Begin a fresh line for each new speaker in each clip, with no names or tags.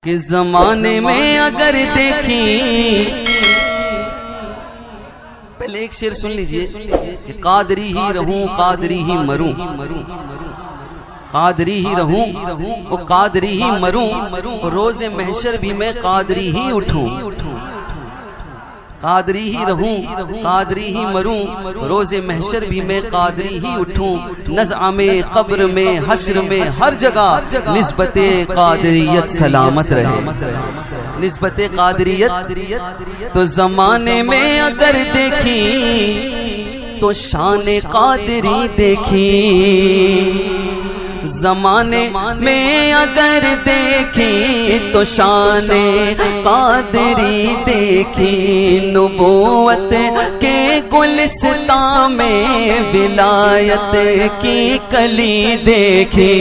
کہ زمانے میں اگر دیکھی، پہلے ایک شعر سن لیجئے کہ قادری ہی رہوں قادری ہی مروں، قادری ہی رہوں وہ قادری ہی مروں، روز محشر بھی میں قادری ہی اٹھوں، قادری ہی رہوں قادری ہی مروں، روز محشر بھی میں قادری ہی اٹھوں، نزع میں قبر میں حشر میں ہر جگہ نسبت قادریت سلامت رہے، نسبت قادریت۔ تو زمانے میں اگر دیکھی تو شان قادری دیکھی، زمانے میں اگر دیکھی تو شان قادری دیکھی، نبوت کے گلستان میں ولایت کی کلی دیکھی،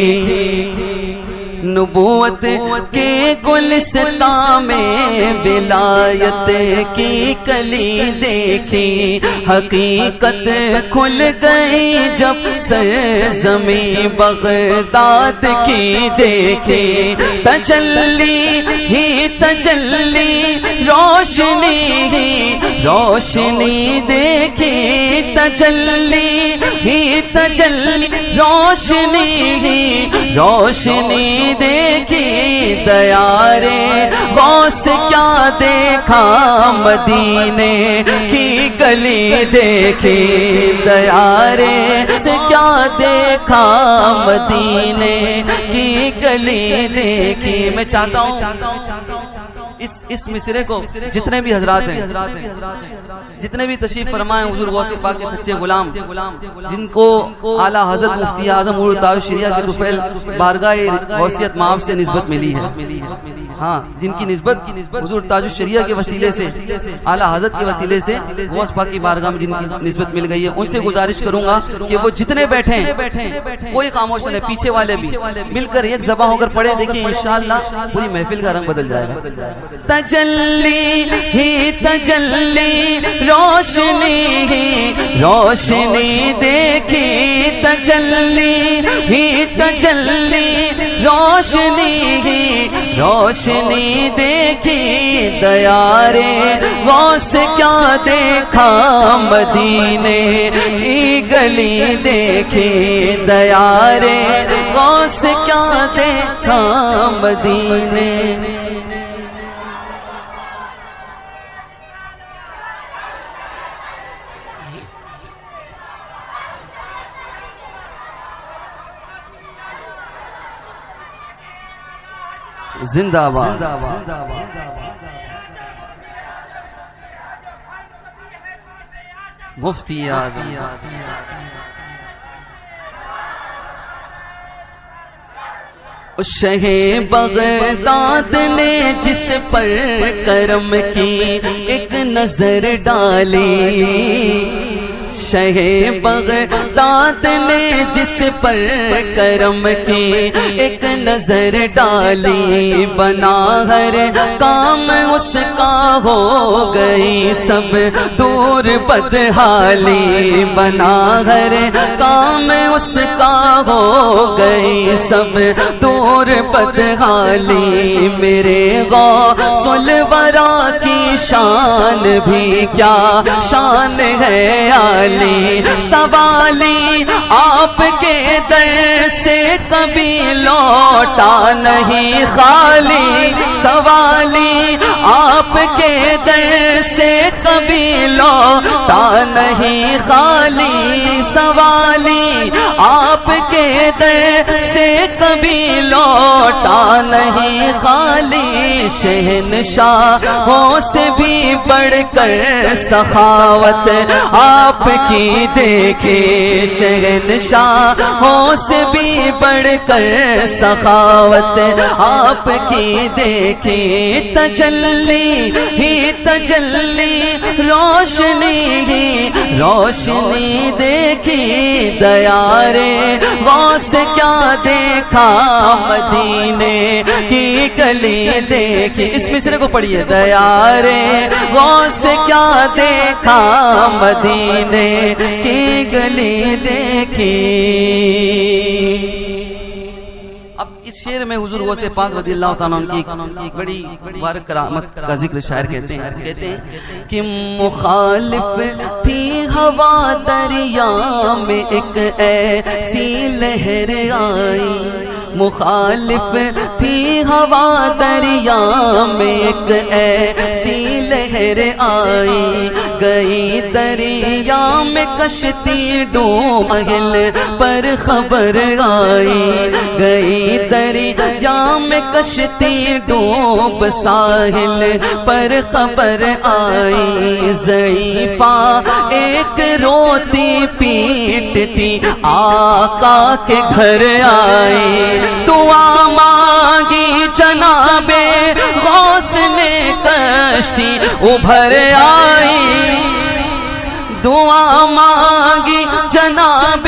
نبوت کے گلستان میں ولایت کی کلی دیکھی، حقیقت کھل گئی جب سرزمین بغداد کی دیکھی، تجلی ہی تجلی روشنی ہی روشنی دیکھی، تجلی ہی تجلی روشنی ہی روشنی دیکھی، دیارے غوث کیا دیکھا مدینے کی گلی دیکھی، دیارے سے کیا دیکھا مدینے کی گلی دیکھی۔ میں چاہتا ہوں اس مصرے کو جتنے بھی حضرات ہیں، جتنے بھی تشریف فرمائے حضور غوث پاک کے سچے غلام، جن کو اعلیٰ حضرت مفتی اعظم حضور تاج الشریعہ کے طفیل بارگاہ غوثیت معاف سے نسبت ملی ہے، ہاں جن کی نسبت حضور تاج الشریعہ کے وسیلے سے، اعلیٰ حضرت کے وسیلے سے غوث پاک کی بارگاہ میں جن کی نسبت مل گئی ہے، ان سے گزارش کروں گا کہ وہ جتنے بیٹھے ہیں کوئی خاموش نہیں، پیچھے والے بھی مل کر ایک زباں ہو کر پڑھے، دیکھیں انشاءاللہ پوری محفل کا رنگ بدل جائے گا۔ تجلی ہی تجلی روشنی ہی روشنی دیکھی، تجلی ہی تجلی روشنی ہی روشنی دیکھی، دیارے غوث کیا دیکھا مدینے کی گلی دیکھی، دیارے غوث کیا دیکھا مدینے۔ زندہ باد۔ مفتی اعظم۔ شہ بغداد نے جس پر کرم کی ایک نظر ڈالی، شہ بغداد نے جس پر کرم کی ایک نظر ڈالی، بنا ہر کام اس کا ہو گئی سب دور بدحالی، بنا ہر کام اس کا ہو گئی سب دور بدحالی، میرے غوث الورا کی شان بھی کیا شان ہے عالی، سوالی آپ کے در سے کبھی لوٹا نہیں خالی، سوالی آپ کے در سے کبھی لوٹا نہیں خالی، سوالی آپ کے در سے کبھی لوٹا نہیں خالی، شہنشاہوں سے بھی بڑھ کر سخاوت آپ کی دیکھے، شہنشاہوں سے بھی بڑھ کر سخاوت آپ کی دیکھے، تجلی ہی تجلی روشنی ہی روشنی دیکھی، دیارے غوث کیا دیکھا مدینے کی گلی دیکھی۔ اس مصرے کو پڑھیے، دیارے غوث کیا دیکھا مدینے کی گلی دیکھی۔ اب اس شعر میں حضور غوث پاک رضی اللہ تعالیٰ عنہ کی ایک بڑی مبارک کرامت کا ذکر شاعر کہتے ہیں کہ مخالف تھی ہوا دریا میں ایک ایسی لہر آئی، مخالف تھی ہوا دریا میں ایک ایسی لہر آئی، گئی دریا میں کشتی ڈوب ساحل پر خبر آئی، گئی دریا میں کشتی ڈوب ساحل پر خبر آئی، ضعیفہ ایک روتی پیٹتی آقا کے گھر آئی، دعا مانگی جناب غوث نے کشتی ابھر آئی، دعا مانگی جناب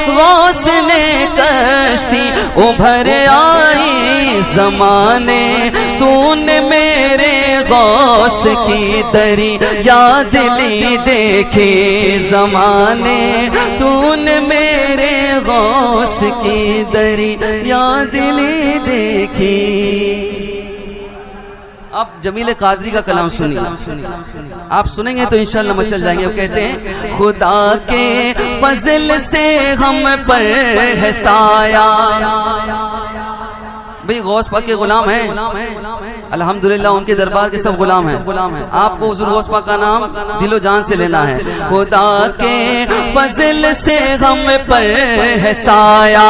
غوث نے کشتی ابھر آئی، زمانے تو نے میرے غوث کی دریا دلی دیکھی، زمانے تو نے میرے غوث کی دریا دلی دیکھی۔ آپ جمیل قادری کا کلام سنیے، آپ سنیں گے تو انشاءاللہ مچل جائیں گے۔ وہ کہتے ہیں خدا کے فضل سے ہم پر ہے سایہ، بھئی غوث پاک کے غلام ہیں، الحمدللہ ان کے دربار کے سب غلام ہیں، آپ کو حضور غوث پاک کا نام دل و جان سے لینا ہے۔ خدا کے فضل سے ہم پر ہے سایہ،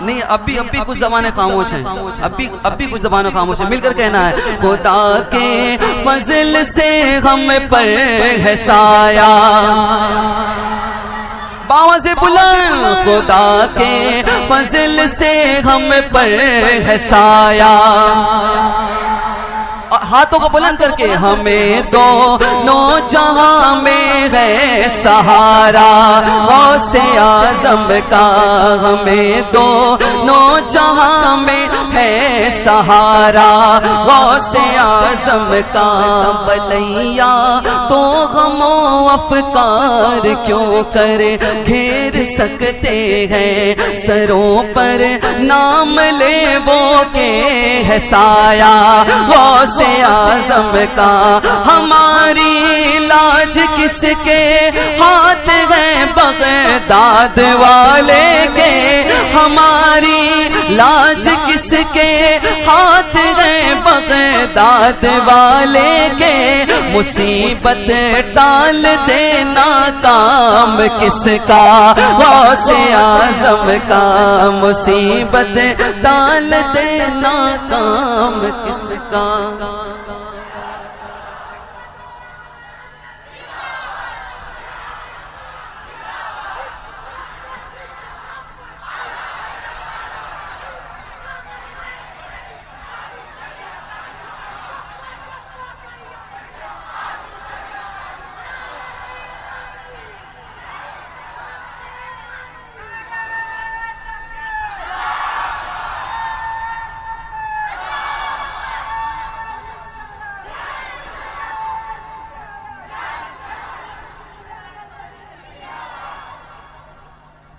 نہیں اب بھی کچھ زبانیں خاموش ہیں، اب بھی کچھ زبانیں خاموش ہیں، مل کر کہنا ہے خدا کے فضل سے ہم پر ہے سایہ، باواں سے بلند خدا کے فضل سے ہم پر ہے سایہ، ہاتھوں کو بلند کر کے ہمیں دونوں جہاں میں ہے سہارا غوث اعظم کا، ہمیں دونوں جہاں میں ہے سہارا غوث اعظم کا، بلیا تو غم و افکار کیوں کر گھیر سکتے ہیں، سروں پر نام لے وہ کے ہے سایہ غوث اعظم کا، ہماری لاج کس کے ہاتھ ہے بغداد والے کے، ہماری لاج کس کے ہاتھ ہے بغداد والے کے، مصیبت ٹال دینا کام کس کا غوث اعظم کا، مصیبت ٹال دینا کام کس کا۔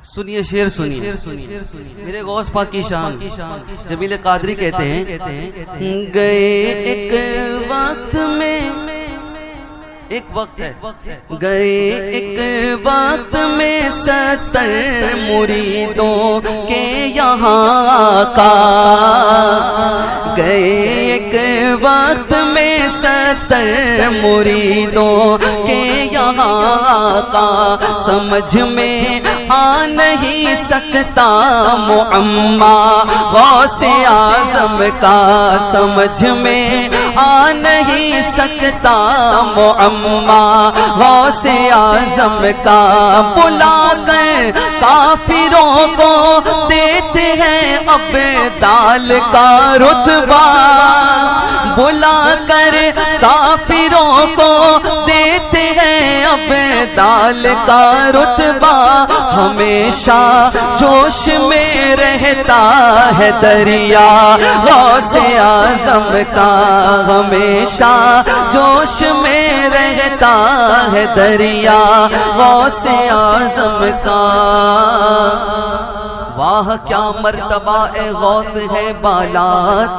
سنیے شعر سنیے، میرے غوث پاک کی شان جمیل قادری کہتے ہیں گئے ایک وقت میں، ایک وقت ہے، گئے ایک وقت میں 70 مریدوں کے یہاں کا، گئے ایک وقت میں 70 مریدوں کے یہاں کا، سمجھ میں آ نہیں سکتا معما غوث اعظم کا، سمجھ میں آ نہیں سکتا معما غوث اعظم کا، بلا کر کافروں کو دیتے ہیں ابدال کا رتبہ، بلا کر کافروں کو دیتے ہیں ابدال کا رتبہ، ہمیشہ جوش میں رہتا ہے دریا غوث اعظم کا ہمیشہ جوش میں رہتا ہے دریا غوث اعظم کا واہ کیا مرتبہ اے غوث ہے بالا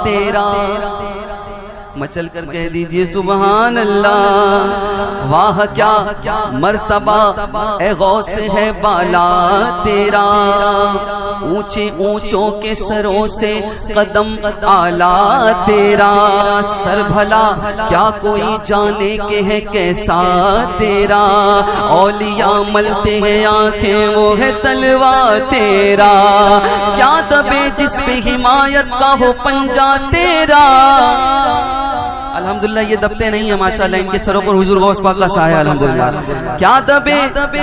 تیرا مچل کر کہہ دیجئے سبحان اللہ واہ کیا مرتبہ اے غوث ہے بالا تیرا اونچے اونچوں کے سروں سے قدم اعلیٰ تیرا سر بھلا کیا کوئی جانے کہ ہے کیسا تیرا اولیاء ملتے ہیں آنکھیں وہ ہے تلوار تیرا کیا دبے جس پہ حمایت کا ہو پنجہ تیرا الحمدللہ یہ دبتے نہیں ہیں ماشاءاللہ ان کے سروں پر حضور غوث پاک کا سایہ الحمدللہ کیا دبے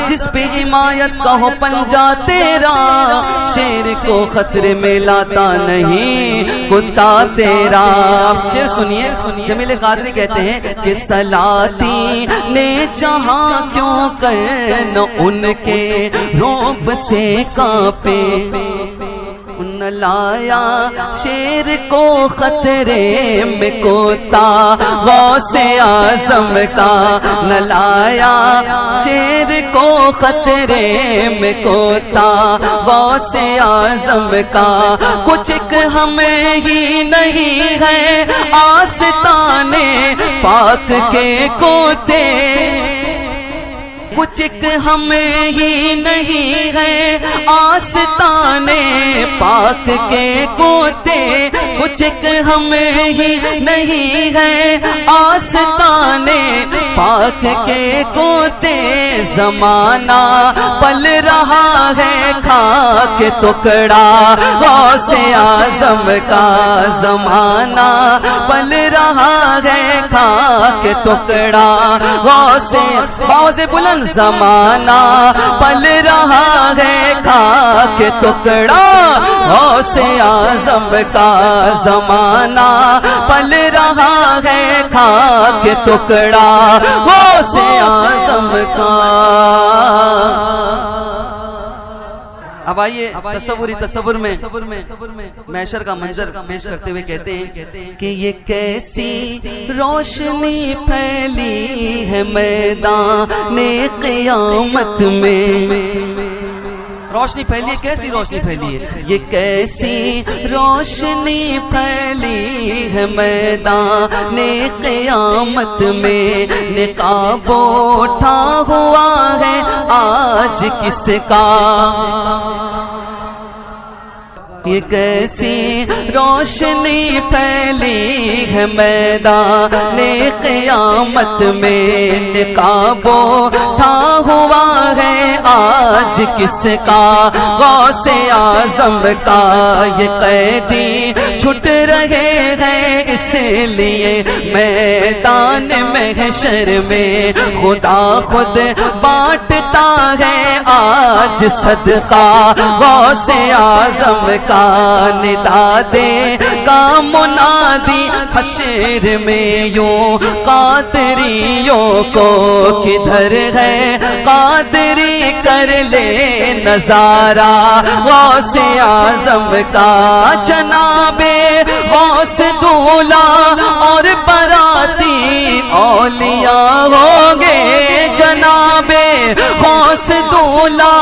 جس پہ حمایت کا ہو پنجہ تیرا شیر کو خطرے میں لاتا نہیں کتا تیرا شیر سنیے جمیل قادری کہتے ہیں کہ سلاطی نے جہاں کیوں کر نہ ان کے رعب سے کانپے نہ لایا شیر کو خطرے میں کوتا غوث اعظم کا نہ لایا شیر کو خطرے میں کوتا غوث اعظم کا کچھ ایک ہمیں ہی نہیں ہے آستانے پاک کے کوتے کچھ ایک ہمیں ہی نہیں ہے آستانے پاک کے کوتے کچھ ایک ہمیں ہی نہیں ہے آستانے پاک کے کوتے زمانہ پل رہا ہے کھا کے ٹکڑا غوث اعظم کا زمانہ پل رہا ہے کھا کے ٹکڑا غوث باوز بلند زمانہ پل رہا ہے کھا کے ٹکڑا غوث اعظم کا زمانہ پل رہا ہے کھا کے ٹکڑا غوث اعظم کا اب آئیے تصور میں محشر کا منظر پیش کرتے ہوئے کہتے ہیں کہ یہ کیسی روشنی پھیلی ہے میدان قیامت میں روشنی پھیلی ہے کیسی روشنی پھیلی ہے یہ کیسی روشنی پھیلی ہے میدان قیامت میں نقاب اٹھا ہوا ہے آج کس کا یہ کیسی روشنی پھیلی ہے میدان قیامت میں نقاب اٹھا ہوا ہے آج کس کا غوث اعظم کا یہ قیدی چھٹ رہے ہیں اس لیے میدان محشر میں خدا خود بانٹتا ہے آج صدقہ غوث اعظم کا ندا دے کا منادی حشر میں یوں قادریوں کو کدھر ہے قادری کر لے نظارہ غوث اعظم کا جناب غوث دولا اور براتی اولیاء ہوں گے جناب غوث دولا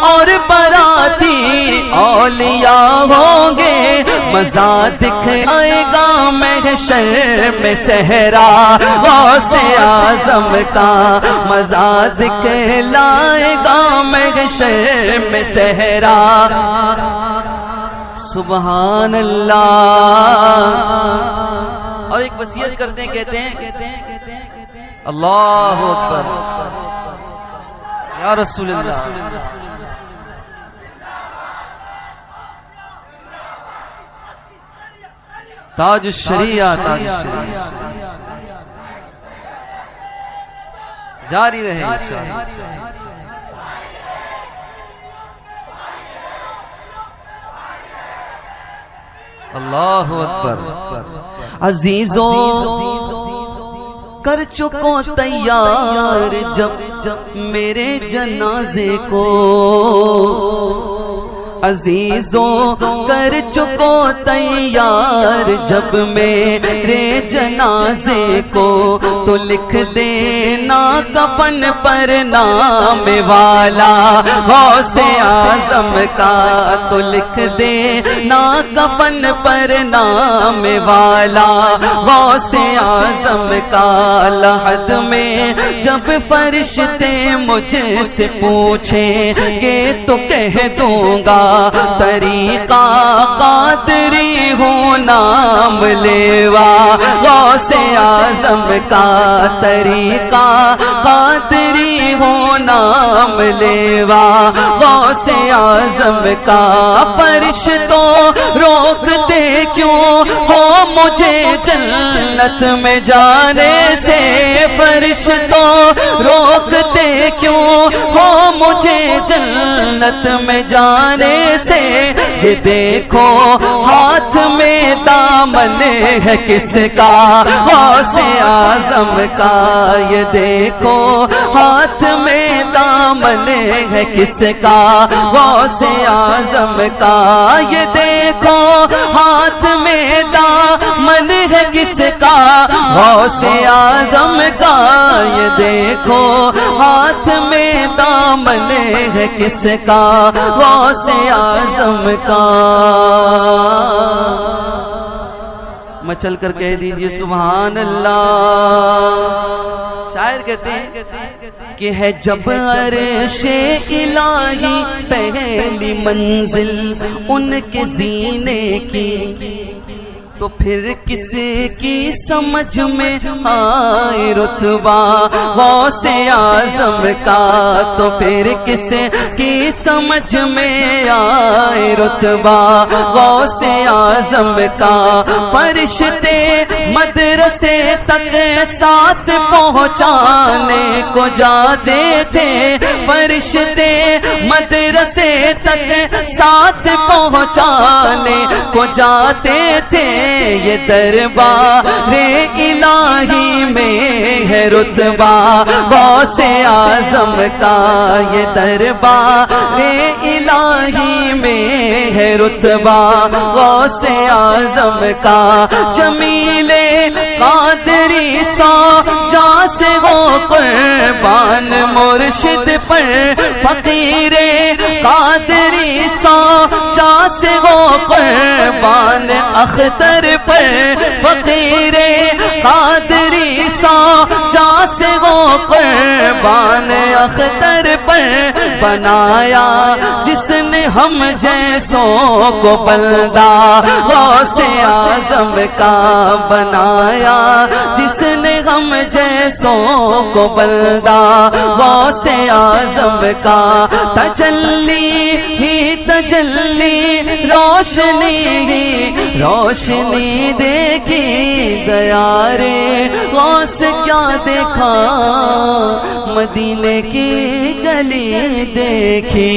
اور براتی اولیاء ہوں گے مزہ دکھائے گا محشر میں صحرا غوث اعظم کا مزہ دکھلائے گا محشر میں صحرا سبحان اللہ اور ایک وصیت کرتے ہیں کہتے ہیں اللہ اکبر یا رسول اللہ تاج الشریعہ تاج الشریعہ جاری رہے انشاءاللہ اللہ اکبر عزیزوں کر چکو تیار جب میرے جنازے کو عزیزوں کر چکو تیار جب میرے جنازے کو، تو لکھ دینا کفن پر نام والا غوث اعظم کا، تو لکھ دینا کفن پر نام والا غوث اعظم کا۔ لحد میں جب فرشتے مجھ سے پوچھیں گے تو کہہ دوں گا طریقہ قادری ہوں نام لیوا غوث اعظم کا، طریقہ قادری ہوں نام لیوا غوث اعظم کا۔ فرشتوں روکتے کیوں ہو مجھے جنت میں جانے سے، فرشتوں روکتے کیوں ہو مجھے جنت میں جانے سے، یہ دیکھو ہاتھ میں دامن ہے کس کا غوث اعظم کا، یہ دیکھو ہاتھ میں دامن ہے کس کا غوث اعظم کا، یہ دیکھو ہاتھ میں دامن ہے کس کا غوث اعظم کا، یہ دیکھو ہاتھ میں دامن ہے کس کا غوث اعظم کا۔ مچل کر کہہ دیجئے سبحان اللہ۔ شاعر کہتے ہیں کہ ہے جب عرش الہی پہلی منزل ان کے زینے کی، تو پھر کس کی سمجھ میں آئے رتبہ غوث اعظم کا، تو پھر کس کی سمجھ میں آئے رتبہ غوث اعظم کا۔ فرشتے مدرسے تک ساتھ پہنچانے کو جاتے تھے، فرشتے مدرسے تک ساتھ پہنچانے کو جاتے تھے، یہ دربار الہی میں ہے رتبہ غوث اعظم کا، یہ دربار الہی میں ہے رتبہ غوث اعظم کا۔ جمیل قادری سو جاں سے وہ قربان مرشد پر، فقیر قادری سو جاں سے وہ قربان اختر پر، فقیر قادری سو جاں سے وہ قربان اختر پر، بنایا جس نے ہم جیسوں کو بندہ غوث اعظم کا، بنایا جس نے ہم جیسوں کو بندہ غوث اعظم کا۔ تجلی ہی تجلی روشنی ہی روشنی دیکھی، دیارے غوث کیا دیکھا مدینے کی گلی دیکھی۔